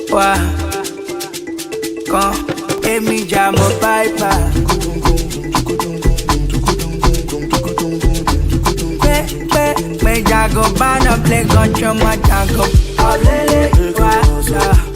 Wa, quand Emi Jamo Piper. Me jago bana play gun choma jago. Alele wa.